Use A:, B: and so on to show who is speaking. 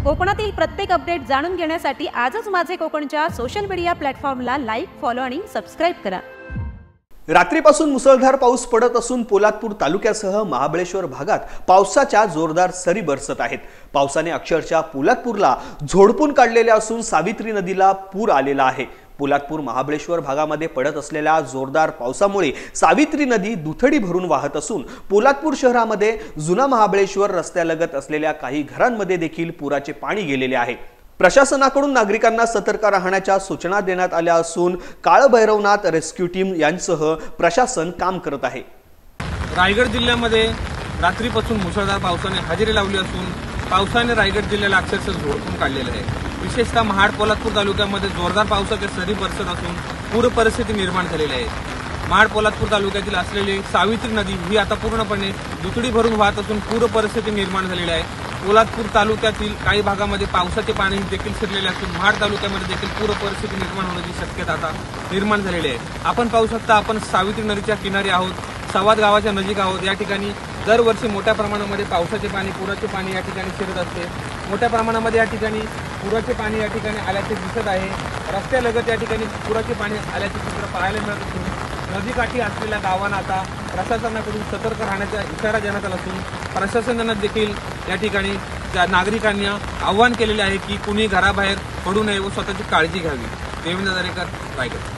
A: कोकणातील प्रत्येक अपडेट जाणून घेण्यासाठी आजच माझे कोकणच्या सोशल मीडिया प्लॅटफॉर्मला लाईक, फॉलो आणि सबस्क्राइब करा।
B: रात्रीपासून मुसळधार पाऊस पडत असून पोलादपूर तालुक्यासह महाबळेश्वर भागात पावसाच्या जोरदार सरी बरसत आहेत। पावसाने अक्षरशः पोलादपूरला झोडपून काढलेले असून सावित्री नदीला पूर आलेला आहे। पोलादपूर महाबळेश्वर भागामध्ये पडत असलेल्या जोरदार पावसामुळे सावित्री नदी दुथडी भरून वाहत असून पोलादपूर शहरामध्ये जुना महाबळेश्वर रस्त्यालगत असलेल्या काही घरांमध्ये देखील पुराचे पाणी गेलेले आहे। प्रशासनाकडून नागरिकांना सतर्क राहण्याच्या सूचना देण्यात आल्या असून काळभैरवनाथ रेस्क्यू टीम यांसह प्रशासन काम करत आहे।
C: रायगड जिल्ह्यामध्ये रात्रीपासून मुसळधार पावसाने हजेरी लावली असून पावसाने रायगड जिल्ह्याला अक्षरशः झोडपून काढलेले आहे। विशेषतः महाड पोलादपूर तालुक्यामध्ये जोरदार पावसाच्या सरी बरसत असून पूर परिस्थिती निर्माण झालेली आहे। महाड पोलादपूर तालुक्यातील असलेली सावित्री नदी ही आता पूर्णपणे दुथडी भरून वाहत असून पूर परिस्थिती निर्माण झालेली आहे। पोलादपूर तालुक्यातील काही भागामध्ये पावसाचे पाणी देखील शिरलेले असून महाड तालुक्यामध्ये देखील पूर परिस्थिती निर्माण होण्याची शक्यता आता निर्माण झालेली आहे। आपण पाहू शकता, आपण सावित्री नदीच्या किनारी आहोत, सवाद गावाच्या नजीक आहोत। या ठिकाणी दरवर्षी मोठ्या प्रमाणामध्ये पावसाचे पाणी, पुराचे पाणी या ठिकाणी शिरत असते। मोठ्या प्रमाणामध्ये या ठिकाणी पुराचे पाणी या ठिकाणी आल्याचे दिसत आहे। रस्त्यालगत या ठिकाणी पुराचे पाणी आल्याचे चित्र पाहायला मिळत असून नदीकाठी असलेल्या गावांना आता प्रशासनाकडून सतर्क राहण्याचा इशारा देण्यात आला असून प्रशासनाने देखील या ठिकाणी नागरिकांनी आवाहन केलेले आहे की कुणी घराबाहेर पडू नये व स्वतःची काळजी घ्यावी। देवेंद्र दरेकर, रायगड।